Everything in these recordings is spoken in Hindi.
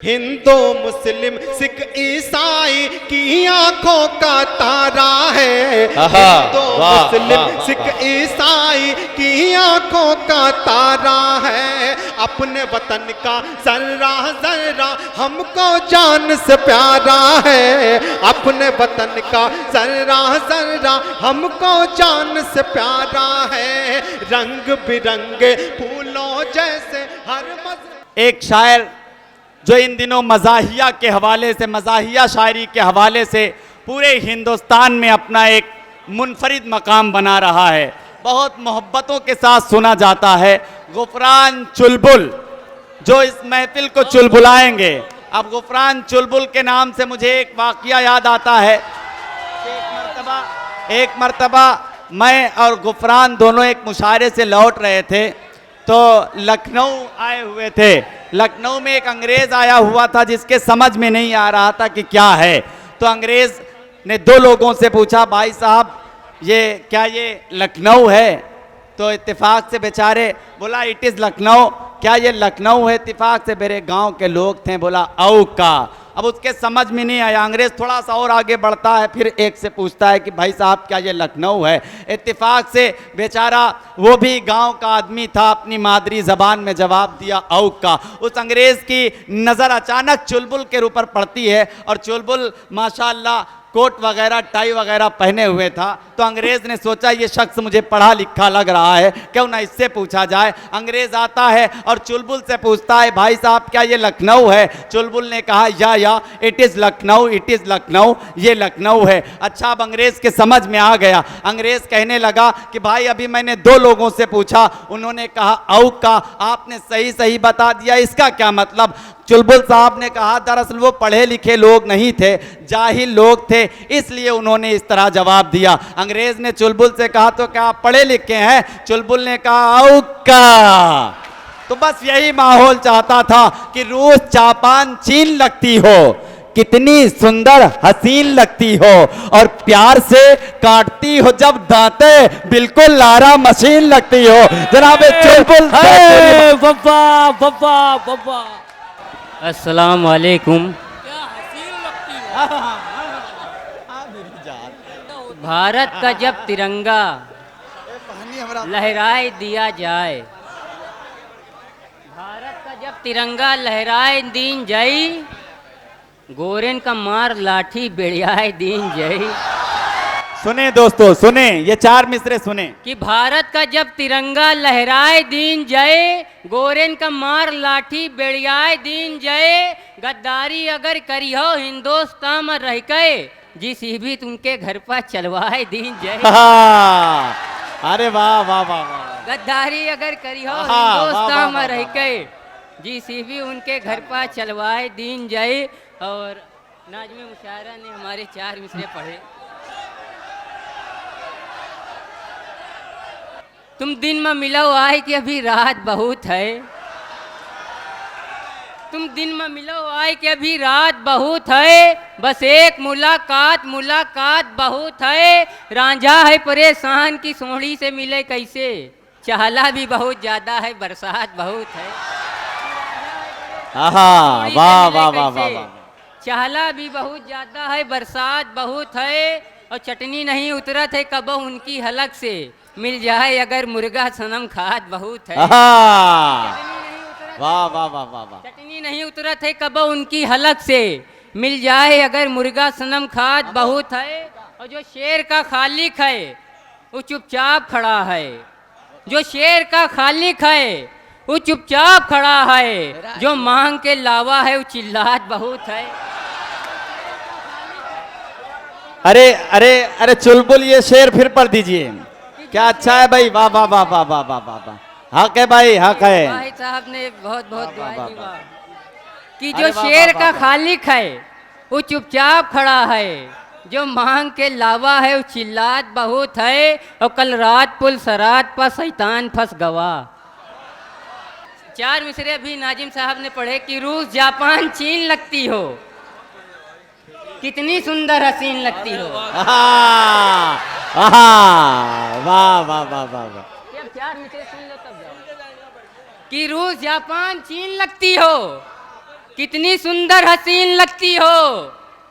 हिंदू मुस्लिम सिख ईसाई की आंखों का तारा है। हिंदू मुस्लिम सिख ईसाई की आंखों का तारा है। अपने वतन का जर्रा जर्रा हमको जान से प्यारा है। अपने वतन का जर्रा जर्रा हमको जान से प्यारा है। रंग बिरंगे फूलों जैसे हर एक शायर जो इन दिनों मज़ाहिया के हवाले से, मज़ाहिया शायरी के हवाले से पूरे हिंदुस्तान में अपना एक मुनफरिद मकाम बना रहा है, बहुत मोहब्बतों के साथ सुना जाता है। गुफरान चुलबुल जो इस महफिल को चुलबुलाएंगे। अब गुफरान चुलबुल के नाम से मुझे एक वाक़या याद आता है। एक मर्तबा मैं और गुफरान दोनों एक मुशायरे से लौट रहे थे तो लखनऊ आए हुए थे। लखनऊ में एक अंग्रेज़ आया हुआ था जिसके समझ में नहीं आ रहा था कि क्या है। तो अंग्रेज़ ने दो लोगों से पूछा, भाई साहब ये क्या ये लखनऊ है? तो इत्तेफाक से बेचारे बोला इट इज़ लखनऊ। क्या ये लखनऊ है? इत्तेफाक से मेरे गांव के लोग थे। बोला औ का। अब उसके समझ में नहीं आया। अंग्रेज़ थोड़ा सा और आगे बढ़ता है, फिर एक से पूछता है कि भाई साहब क्या ये लखनऊ है? इत्तेफाक से बेचारा वो भी गांव का आदमी था, अपनी मादरी ज़बान में जवाब दिया औ का। उस अंग्रेज़ की नज़र अचानक चुलबुल के ऊपर पड़ती है और चुलबुल माशाअल्लाह कोट वगैरह टाई वगैरह पहने हुए था। तो अंग्रेज़ ने सोचा ये शख्स मुझे पढ़ा लिखा लग रहा है, क्यों ना इससे पूछा जाए। अंग्रेज़ आता है और चुलबुल से पूछता है, भाई साहब क्या ये लखनऊ है? चुलबुल ने कहा या it is Lucknow, it is Lucknow, ये लखनऊ है। अच्छा, अब अंग्रेज़ के समझ में आ गया। अंग्रेज़ कहने लगा कि भाई अभी मैंने दो लोगों से पूछा, उन्होंने कहा औ का, आपने सही सही बता दिया, इसका क्या मतलब? चुलबुल साहब ने कहा दरअसल वो पढ़े लिखे लोग नहीं थे, जाहिल लोग थे, इसलिए उन्होंने इस तरह जवाब दिया। अंग्रेज़ ने चुलबुल से कहा तो क्या आप पढ़े लिखे हैं? चुलबुल ने कहा औका। तो बस यही माहौल चाहता था कि रूस जापान चीन लगती हो, कितनी सुंदर हसीन लगती हो, और प्यार से काटती हो जब दांते बिल्कुल लारा मशीन लगती हो। जनाब चुलबुल बब्बा बब्बा बब्बा अस्सलाम वालेकुम। भारत का जब तिरंगा लहराए दिया जाए, भारत का जब तिरंगा लहराए दीन जाई, गोरेन का मार लाठी बेड़ियाए दीन जाई। सुने दोस्तों, सुने ये चार मिसरे सुने कि भारत का जब तिरंगा लहराए दीन जाए, गोरेन का मार लाठी बेड़ियाए दीन जाए, गद्दारी अगर करियो हिंदुस्तान में रह के, जिस भी तुमके घर पर चलवाए दीन जाए। अरे वाह वाह वाह वाह। गद्दारी अगर करियो हिंदुस्तान में रह के, जिस भी उनके घर पर चलवाए दीन जाए। और नाज़िम मुशायरा ने हमारे चार मिसरे पढ़े। तुम दिन में मिलो आए कि अभी रात बहुत है, तुम दिन में मिलो आए कि अभी रात बहुत है, बस एक मुलाकात मुलाकात बहुत है। रांझा है परेशान की सोहड़ी से मिले कैसे, चहला भी बहुत ज्यादा है बरसात बहुत है। वाह वाह वाह वाह वाह। चहला भी बहुत ज्यादा है बरसात बहुत है, और चटनी नहीं उतरत है कबो उनकी हलक से, मिल जाए अगर मुर्गा सनम खात बहुत है। वाह वाह वाह वाह वाह। चटनी नहीं उतरत है कबो उनकी हलक से, मिल जाए अगर मुर्गा सनम खात बहुत है। और जो शेर का खालिक है वो चुपचाप खड़ा है, जो शेर का खालिक है वो चुपचाप खड़ा है, जो मांग के लावा है वो चिल्लात बहुत है। अरे अरे अरे चुलबुल ये शेर फिर पढ़ दीजिए, क्या अच्छा है भाई। वाह वाह वाह वाह वाह वाह वाह। हक है भाई, हक है। भाई साहब ने बहुत बहुत दुआएं की कि जो शेर का खालिक है वो चुपचाप खड़ा है, जो मांग के लावा है वो चिल्लात बहुत है। और कल रात पुल सरात पर शैतान फंस गवा। चार मिसरे अभी नाजिम साहब ने पढ़े कि रूस जापान चीन लगती हो, कितनी सुंदर हसीन लगती हो। वाह वाह वाह वाह वाह। चार मिसरे सुन लो तब जाओ। कि रूस जापान चीन लगती हो, कितनी सुंदर हसीन लगती हो,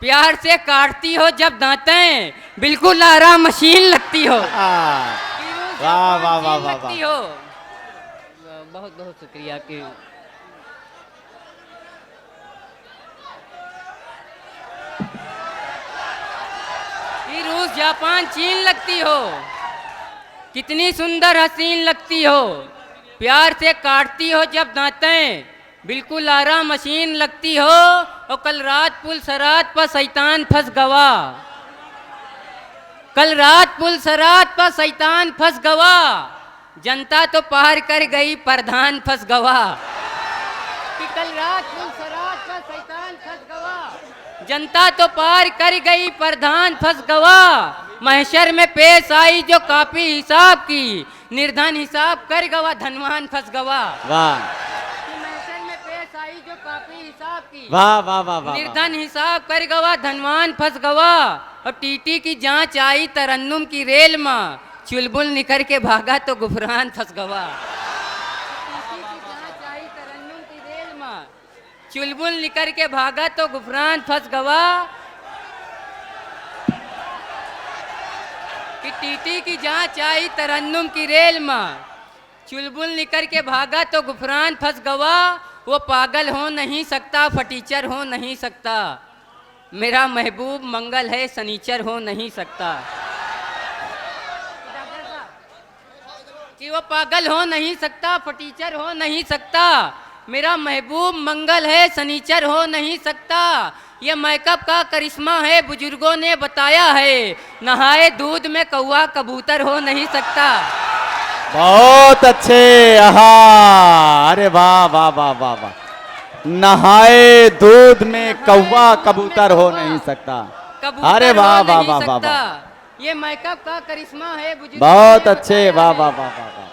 प्यार से काटती हो जब दांतें, बिल्कुल आराम मशीन लगती हो। वाह वाह वाह वाह लगती हो। बहुत बहुत शुक्रिया कि रूस जापान चीन लगती हो, कितनी सुंदर हसीन लगती हो, प्यार से काटती हो जब दांतें, बिल्कुल आराम मशीन लगती हो। और कल रात पुल सरात पर शैतान फंस गवा, कल रात पुल सरात पर शैतान फंस गवा, जनता तो पार कर गई प्रधान फंस गवा। कि कल रात पुल सरात पर शैतान फंस गवा, जनता तो पार कर गई प्रधान फंस गवा। महशर में पेश आई जो कापी हिसाब की, निर्धन हिसाब कर गवा धनवान फंस गवा। वाह महशर में पेश आई जो कापी हिसाब की, वाह वाह वाह वाह, निर्धन हिसाब कर गवा धनवान फंस गवा। और टीटी की जांच आई तरन्नुम की रेल में, चुलबुल निकल के भागा तो गुफरान फंस गवा। टीटी की जांच आई तरन्नुम की रेल में, चुलबुल निकल के भागा तो गुफरान फंस गवा। कि टीटी की जांच आई तरन्नुम की रेल में, चुलबुल निकल के भागा तो गुफरान फंस गवा। वो पागल हो नहीं सकता, फटीचर हो नहीं सकता, मेरा महबूब मंगल है शनीचर हो नहीं सकता। कि वो पागल हो नहीं सकता, फटीचर हो नहीं सकता, मेरा महबूब मंगल है शनीचर हो नहीं सकता। ये मेकअप का करिश्मा है बुजुर्गों ने बताया है, नहाए दूध में कौवा कबूतर हो नहीं सकता। बहुत अच्छे। आहा, अरे वाह वाह वाह वाह वाह, नहाए दूध में कौवा कबूतर हो नहीं सकता। अरे वाह वाह वाह वाह वाह, ये मेकअप का करिश्मा है बुजुर्गों बहुत ने अच्छे, बताया वाह है। वाह वाह वाह वाह।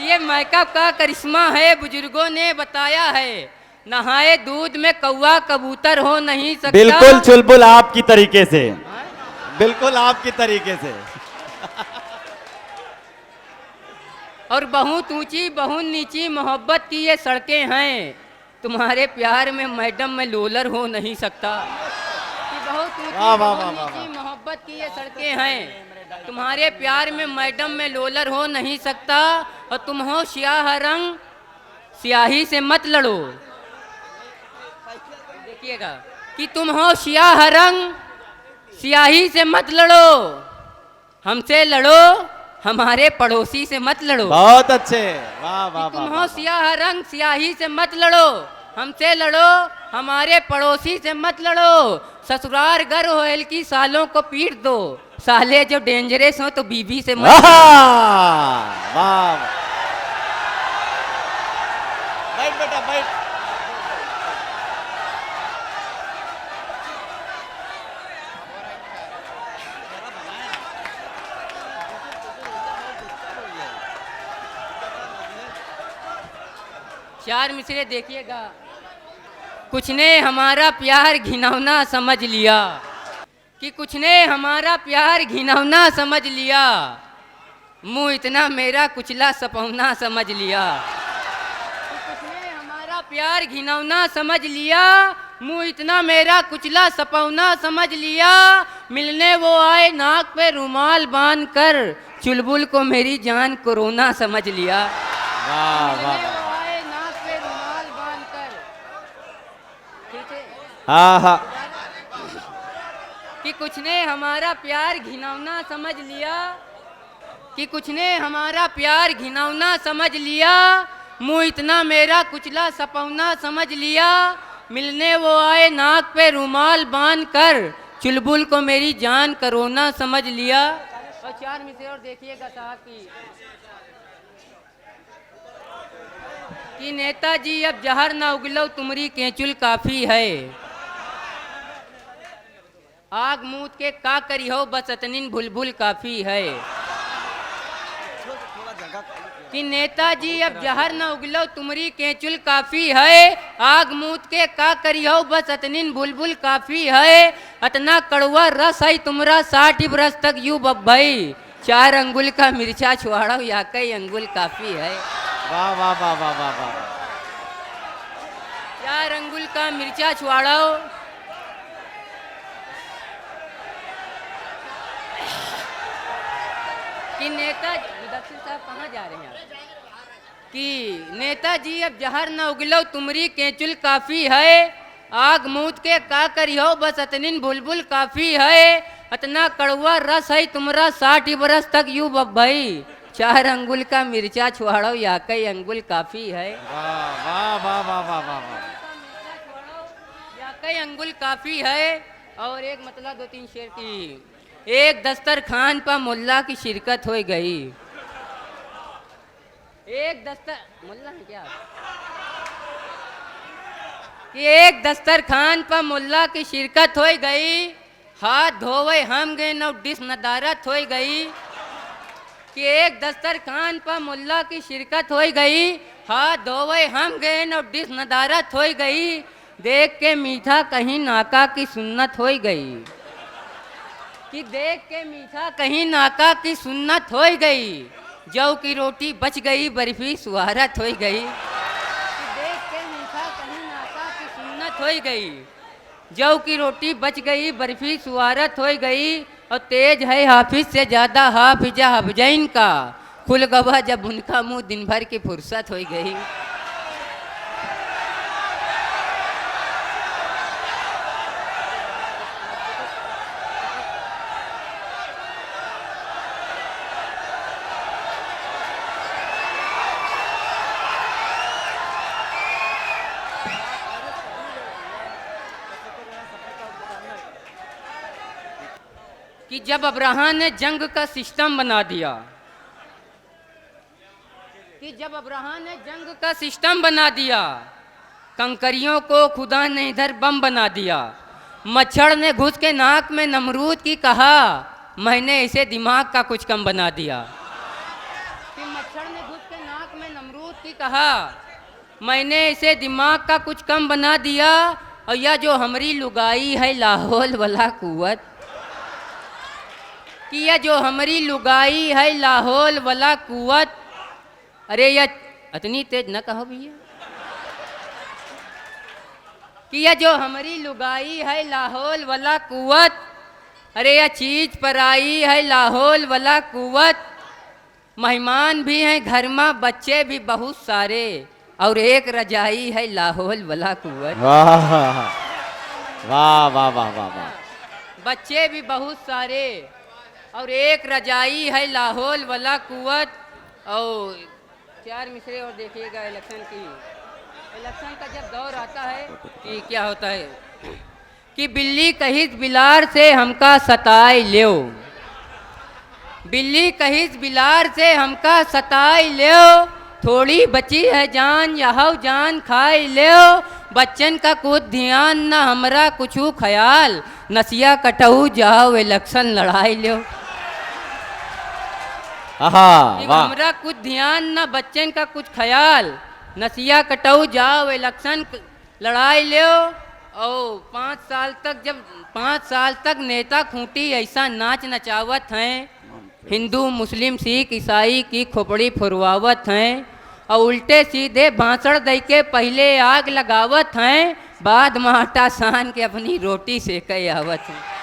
ये मेकअप का करिश्मा है बुजुर्गों ने बताया है, नहाए दूध में कौवा कबूतर हो नहीं सकता। बिल्कुल चुलबुल आपकी तरीके से, बिल्कुल आपकी तरीके से। और बहुत ऊंची बहुत नीची मोहब्बत की ये सड़कें हैं, तुम्हारे प्यार में मैडम मैं लोलर हो नहीं सकता। कि बहुत ऊंची वाह, वाह, बहुत वाह, वाह, नीची मोहब्बत की ये सड़कें हैं, तुम्हारे प्यार में मैडम मैं लोलर हो नहीं सकता। और तुम हो स्याह रंग, स्याही से मत लड़ो। देखिएगा कि तुम हो स्याह रंग, स्याही से मत लड़ो, हमसे लड़ो हमारे पड़ोसी से मत लड़ो। बहुत अच्छे, वाह वाह तुम वाह हो वाह। स्याह रंग, स्याही से मत लड़ो, हमसे लड़ो हमारे पड़ोसी से मत लड़ो। ससुराल गर हो की सालों को पीट दो, साले जो डेंजरस हो तो बीबी से मत लड़ो। वाह, बैठ बेटा बैठ। चार मिसरे देखिएगा। कुछ ने हमारा प्यार घिनौना समझ लिया, कि कुछ ने हमारा प्यार घिनौना समझ लिया, मुंह इतना मेरा कुचला सपौना समझ लिया। कि कुछ ने हमारा प्यार घिनौना समझ लिया, मुंह इतना मेरा कुचला सपौना समझ लिया। मिलने वो आए नाक पे रुमाल बांध कर, चुलबुल को मेरी जान कोरोना समझ लिया। वाह मिलने वाह, वो आए नाक पे रुमाल बांध कर, ठीक है। हाँ हाँ, कि कुछ ने हमारा प्यार घिनौना समझ लिया, कि कुछ ने हमारा प्यार घिनौना समझ लिया, मुंह इतना मेरा कुचला सपौना समझ लिया। मिलने वो आए नाक पे रुमाल बांध कर, चुलबुल को मेरी जान कोरोना समझ लिया। और चार मिसरे और देखिएगा साहब कि नेताजी अब जहर ना उगलो तुमरी केचुल काफी है, आग मूत के का करी हो बस अतनिन बुलबुल काफी है। कि नेताजी अब जहर न उगलो तुमरी केचुल काफी है, आग मूत के का करी हो बस अतनिन बुलबुल काफी है। अतना कड़वा रस है तुमरा 60 बरस तक यू बब्बई, 4 अंगुल का मिर्चा छुआड़ो या कई अंगुल काफी है। वाह वाह वाह वाह वाह वाह। 4 अंगुल का मिर्चा छुआड़ो। कि मुदस्सिर साहब कहाँ जा रहे हैं आप? कि नेताजी अब जहर न उगलो तुमरी केचुल काफी है, आग मूत के का करियो बस अतनिन बुलबुल काफी है, अतना कड़वा रस है तुमरा 60 बरस तक यू भाई, 4 अंगुल का मिर्चा छुआड़ो या कई अंगुल काफी है। वाह वाह वाह वाह वाह वाह वाह। या कई अंगुल काफी है। और एक मतलब 2-3 शेर की। एक दस्तरखान पर मुल्ला की शिरकत हो गई। मुल्ला है क्या? कि एक दस्तरखान पर मुल्ला की शिरकत हो गई, हाथ धोवे हम गए नौ डिस नदारत हो गई। कि एक दस्तरखान पर मुल्ला की शिरकत हो गई, हाथ धोवे हम गए नौ डिस नदारत हो गई, देख के मीठा कहीं नाका की सुन्नत हो गई। कि देख के मीठा कहीं नाका की सुन्नत हो गई, जौ की रोटी बच गई बर्फी सुहारत हो गई। कि देख के मीठा कहीं नाका की सुन्नत हो गई, जौ की रोटी बच गई बर्फी सुहारत हो गई। और तेज है हाफिज से ज़्यादा हाफिजा हफजैन का, खुल गवा जब उनका मुंह दिन भर की फुर्सत हो गई। कि जब अब्राहम ने जंग का सिस्टम बना दिया, कि जब अब्राहम ने जंग का सिस्टम बना दिया, कंकरियों को खुदा ने इधर बम बना दिया। मच्छर ने घुस के नाक में नमरूद की कहा, मैंने इसे दिमाग का कुछ कम बना दिया। कि मच्छर ने घुस के नाक में नमरूद की कहा, मैंने इसे दिमाग का कुछ कम बना दिया। और यह जो हमारी लुगाई है लाहौल वाला कुवत, कि यह जो हमारी लुगाई है लाहौल वाला कुवत, अरे यह इतनी तेज न कहो भैया। कि यह जो हमारी लुगाई है लाहौल वाला कुवत, अरे यह चीज पर आई है लाहौल वाला कुवत, मेहमान भी हैं घर में बच्चे भी बहुत सारे, और एक रजाई है लाहौल वाला कुवत। वाह वाह वाह वाह वाह वाह। बच्चे भी बहुत सारे और एक रजाई है लाहौल वाला कुवत। और 4 मिसरे और देखिएगा इलेक्शन का जब दौर आता है कि क्या होता है। कि बिल्ली कहिस बिलार से हमका सताई लो, बिल्ली कहिस बिलार से हमका सताई लो, थोड़ी बची है जान यह जान खाई लो, बच्चन का कुछ ध्यान न हमरा कुछ ख्याल, नसिया कटऊ जाओ इलेक्शन लड़ाई लो। हमरा कुछ ध्यान न बच्चन का कुछ ख्याल, नसिया कटऊ जाओ इलेक्शन लड़ाई लो। और 5 साल तक नेता खूंटी ऐसा नाच नचावत हैं, हिंदू मुस्लिम सिख ईसाई की खोपड़ी फुरवावत हैं, और उल्टे सीधे भाषण दे के पहले आग लगावत हैं, बाद में आटा सान के अपनी रोटी सेके आवत हैं।